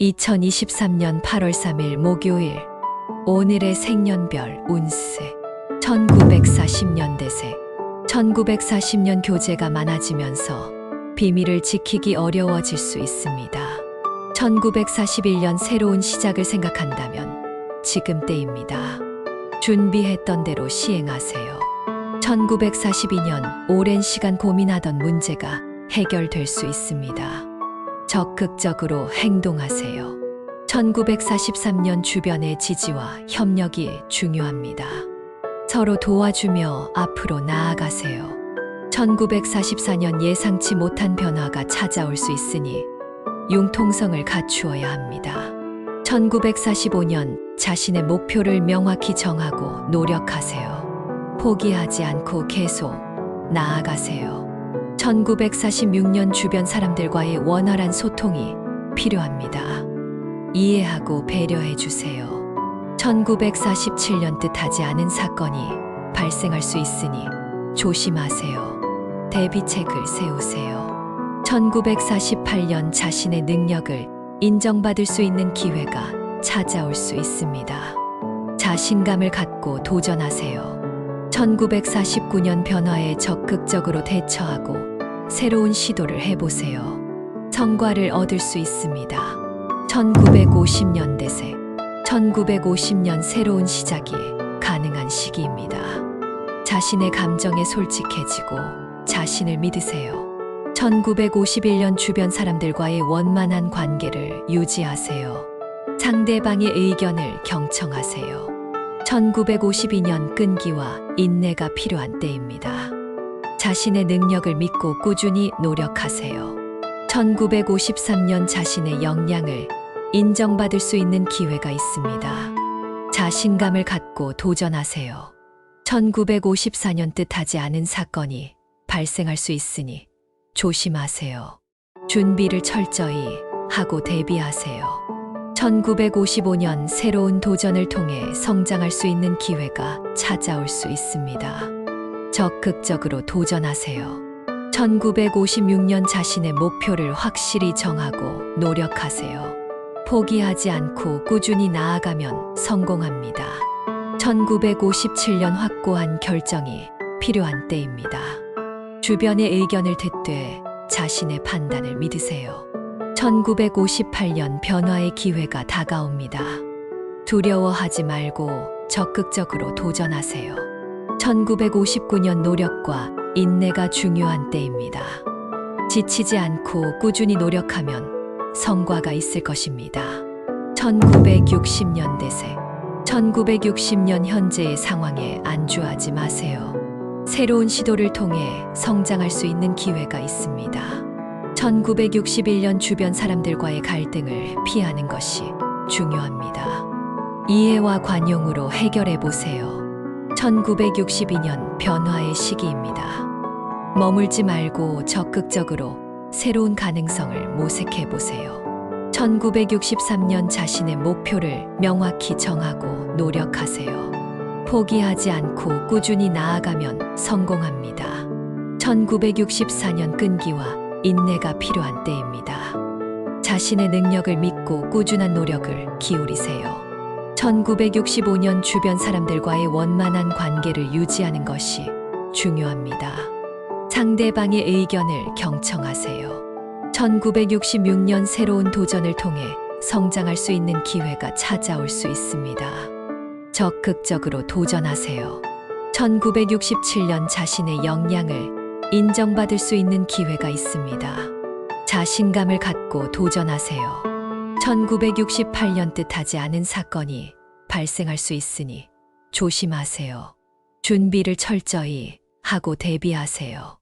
2023년 8월 3일 목요일. 오늘의 생년별 운세. 1940년 대세. 1940년 교제가 많아지면서 비밀을 지키기 어려워질 수 있습니다. 1941년 새로운 시작을 생각한다면 지금 때입니다. 준비했던 대로 시행하세요. 1942년 오랜 시간 고민하던 문제가 해결될 수 있습니다. 적극적으로 행동하세요. 1943년 주변의 지지와 협력이 중요합니다. 서로 도와주며 앞으로 나아가세요. 1944년 예상치 못한 변화가 찾아올 수 있으니 융통성을 갖추어야 합니다. 1945년 자신의 목표를 명확히 정하고 노력하세요. 포기하지 않고 계속 나아가세요. 1946년 주변 사람들과의 원활한 소통이 필요합니다. 이해하고 배려해 주세요. 1947년 뜻하지 않은 사건이 발생할 수 있으니 조심하세요. 대비책을 세우세요. 1948년 자신의 능력을 인정받을 수 있는 기회가 찾아올 수 있습니다. 자신감을 갖고 도전하세요. 1949년 변화에 적극적으로 대처하고 새로운 시도를 해보세요. 성과를 얻을 수 있습니다. 1950년 대세. 1950년 새로운 시작이 가능한 시기입니다. 자신의 감정에 솔직해지고 자신을 믿으세요. 1951년 주변 사람들과의 원만한 관계를 유지하세요. 상대방의 의견을 경청하세요. 1952년 끈기와 인내가 필요한 때입니다. 자신의 능력을 믿고 꾸준히 노력하세요. 1953년 자신의 역량을 인정받을 수 있는 기회가 있습니다. 자신감을 갖고 도전하세요. 1954년 뜻하지 않은 사건이 발생할 수 있으니 조심하세요. 준비를 철저히 하고 대비하세요. 1955년 새로운 도전을 통해 성장할 수 있는 기회가 찾아올 수 있습니다. 적극적으로 도전하세요. 1956년 자신의 목표를 확실히 정하고 노력하세요. 포기하지 않고 꾸준히 나아가면 성공합니다. 1957년 확고한 결정이 필요한 때입니다. 주변의 의견을 듣되 자신의 판단을 믿으세요. 1958년 변화의 기회가 다가옵니다. 두려워하지 말고 적극적으로 도전하세요. 1959년 노력과 인내가 중요한 때입니다. 지치지 않고 꾸준히 노력하면 성과가 있을 것입니다. 1960년 대세. 1960년 현재의 상황에 안주하지 마세요. 새로운 시도를 통해 성장할 수 있는 기회가 있습니다. 1961년 주변 사람들과의 갈등을 피하는 것이 중요합니다. 이해와 관용으로 해결해 보세요. 1962년 변화의 시기입니다. 머물지 말고 적극적으로 새로운 가능성을 모색해 보세요. 1963년 자신의 목표를 명확히 정하고 노력하세요. 포기하지 않고 꾸준히 나아가면 성공합니다. 1964년 끈기와 인내가 필요한 때입니다. 자신의 능력을 믿고 꾸준한 노력을 기울이세요. 1965년 주변 사람들과의 원만한 관계를 유지하는 것이 중요합니다. 상대방의 의견을 경청하세요. 1966년 새로운 도전을 통해 성장할 수 있는 기회가 찾아올 수 있습니다. 적극적으로 도전하세요. 1967년 자신의 역량을 인정받을 수 있는 기회가 있습니다. 자신감을 갖고 도전하세요. 1968년 뜻하지 않은 사건이 발생할 수 있으니 조심하세요. 준비를 철저히 하고 대비하세요.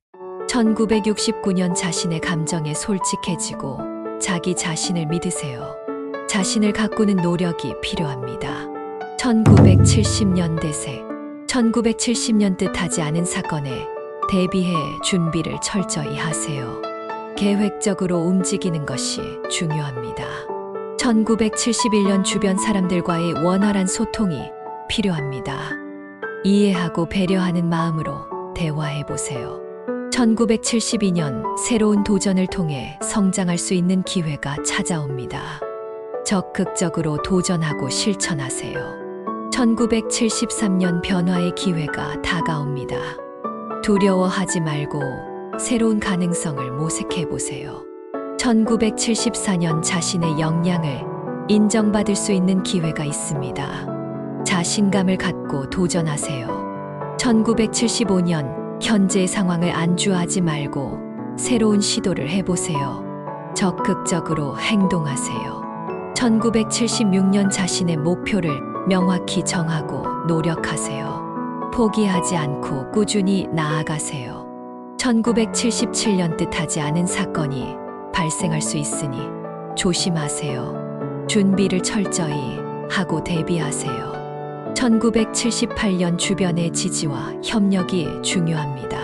1969년 자신의 감정에 솔직해지고 자기 자신을 믿으세요. 자신을 가꾸는 노력이 필요합니다. 1970년 대세. 1970년 뜻하지 않은 사건에 대비해 준비를 철저히 하세요. 계획적으로 움직이는 것이 중요합니다. 1971년 주변 사람들과의 원활한 소통이 필요합니다. 이해하고 배려하는 마음으로 대화해 보세요. 1972년 새로운 도전을 통해 성장할 수 있는 기회가 찾아옵니다. 적극적으로 도전하고 실천하세요. 1973년 변화의 기회가 다가옵니다. 두려워하지 말고 새로운 가능성을 모색해 보세요. 1974년 자신의 역량을 인정받을 수 있는 기회가 있습니다. 자신감을 갖고 도전하세요. 1975년 현재의 상황을 안주하지 말고 새로운 시도를 해보세요. 적극적으로 행동하세요. 1976년 자신의 목표를 명확히 정하고 노력하세요. 포기하지 않고 꾸준히 나아가세요. 1977년 뜻하지 않은 사건이 발생할 수 있으니 조심하세요. 준비를 철저히 하고 대비하세요. 1978년 주변의 지지와 협력이 중요합니다.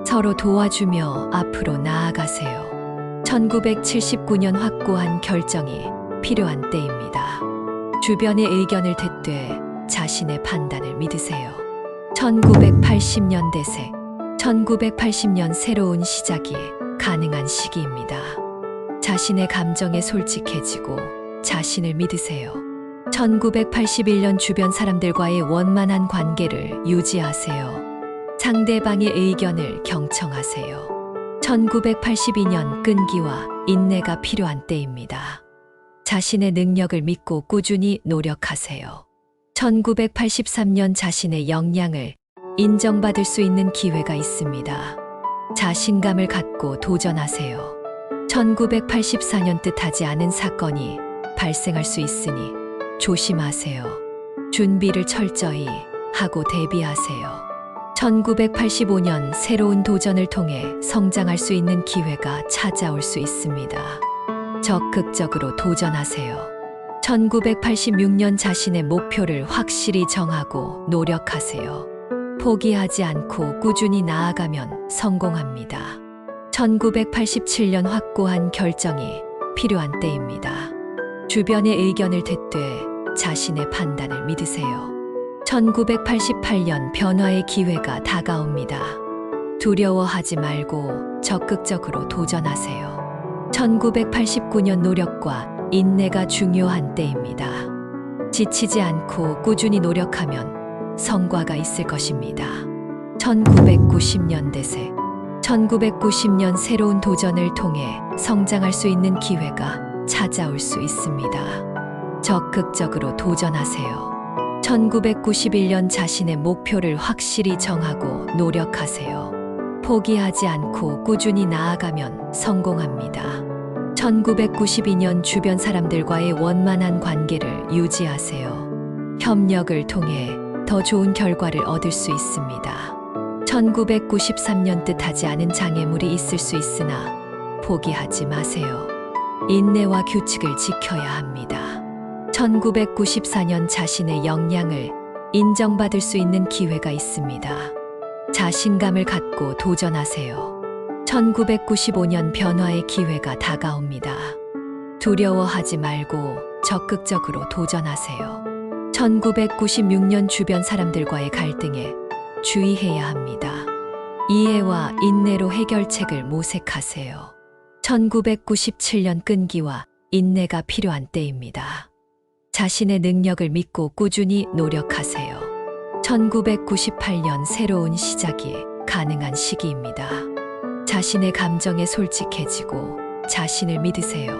서로 도와주며 앞으로 나아가세요. 1979년 확고한 결정이 필요한 때입니다. 주변의 의견을 듣되 자신의 판단을 믿으세요. 1980년 대세, 1980년 새로운 시작이 가능한 시기입니다. 자신의 감정에 솔직해지고 자신을 믿으세요. 1981년 주변 사람들과의 원만한 관계를 유지하세요. 상대방의 의견을 경청하세요. 1982년 끈기와 인내가 필요한 때입니다. 자신의 능력을 믿고 꾸준히 노력하세요. 1983년 자신의 역량을 인정받을 수 있는 기회가 있습니다. 자신감을 갖고 도전하세요. 1984년 뜻하지 않은 사건이 발생할 수 있으니 조심하세요. 준비를 철저히 하고 대비하세요. 1985년 새로운 도전을 통해 성장할 수 있는 기회가 찾아올 수 있습니다. 적극적으로 도전하세요. 1986년 자신의 목표를 확실히 정하고 노력하세요. 포기하지 않고 꾸준히 나아가면 성공합니다. 1987년 확고한 결정이 필요한 때입니다. 주변의 의견을 듣되 자신의 판단을 믿으세요. 1988년 변화의 기회가 다가옵니다. 두려워하지 말고 적극적으로 도전하세요. 1989년 노력과 인내가 중요한 때입니다. 지치지 않고 꾸준히 노력하면 성과가 있을 것입니다. 1990년 대세, 1990년 새로운 도전을 통해 성장할 수 있는 기회가 찾아올 수 있습니다. 적극적으로 도전하세요. 1991년 자신의 목표를 확실히 정하고 노력하세요. 포기하지 않고 꾸준히 나아가면 성공합니다. 1992년 주변 사람들과의 원만한 관계를 유지하세요. 협력을 통해 더 좋은 결과를 얻을 수 있습니다. 1993년 뜻하지 않은 장애물이 있을 수 있으나 포기하지 마세요. 인내와 규칙을 지켜야 합니다. 1994년 자신의 역량을 인정받을 수 있는 기회가 있습니다. 자신감을 갖고 도전하세요. 1995년 변화의 기회가 다가옵니다. 두려워하지 말고 적극적으로 도전하세요. 1996년 주변 사람들과의 갈등에 주의해야 합니다. 이해와 인내로 해결책을 모색하세요. 1997년 끈기와 인내가 필요한 때입니다. 자신의 능력을 믿고 꾸준히 노력하세요. 1998년 새로운 시작이 가능한 시기입니다. 자신의 감정에 솔직해지고 자신을 믿으세요.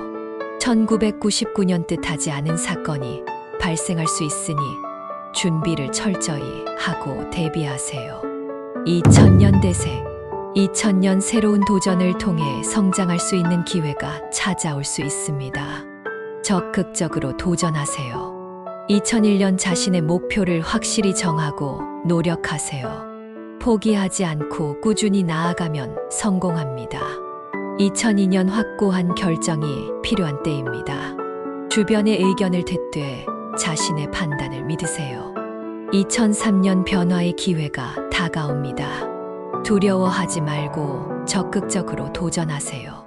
1999년 뜻하지 않은 사건이 발생할 수 있으니 준비를 철저히 하고 대비하세요. 2000년 대세, 2000년 새로운 도전을 통해 성장할 수 있는 기회가 찾아올 수 있습니다. 적극적으로 도전하세요. 2001년 자신의 목표를 확실히 정하고 노력하세요. 포기하지 않고 꾸준히 나아가면 성공합니다. 2002년 확고한 결정이 필요한 때입니다. 주변의 의견을 듣되 자신의 판단을 믿으세요. 2003년 변화의 기회가 다가옵니다. 두려워하지 말고 적극적으로 도전하세요.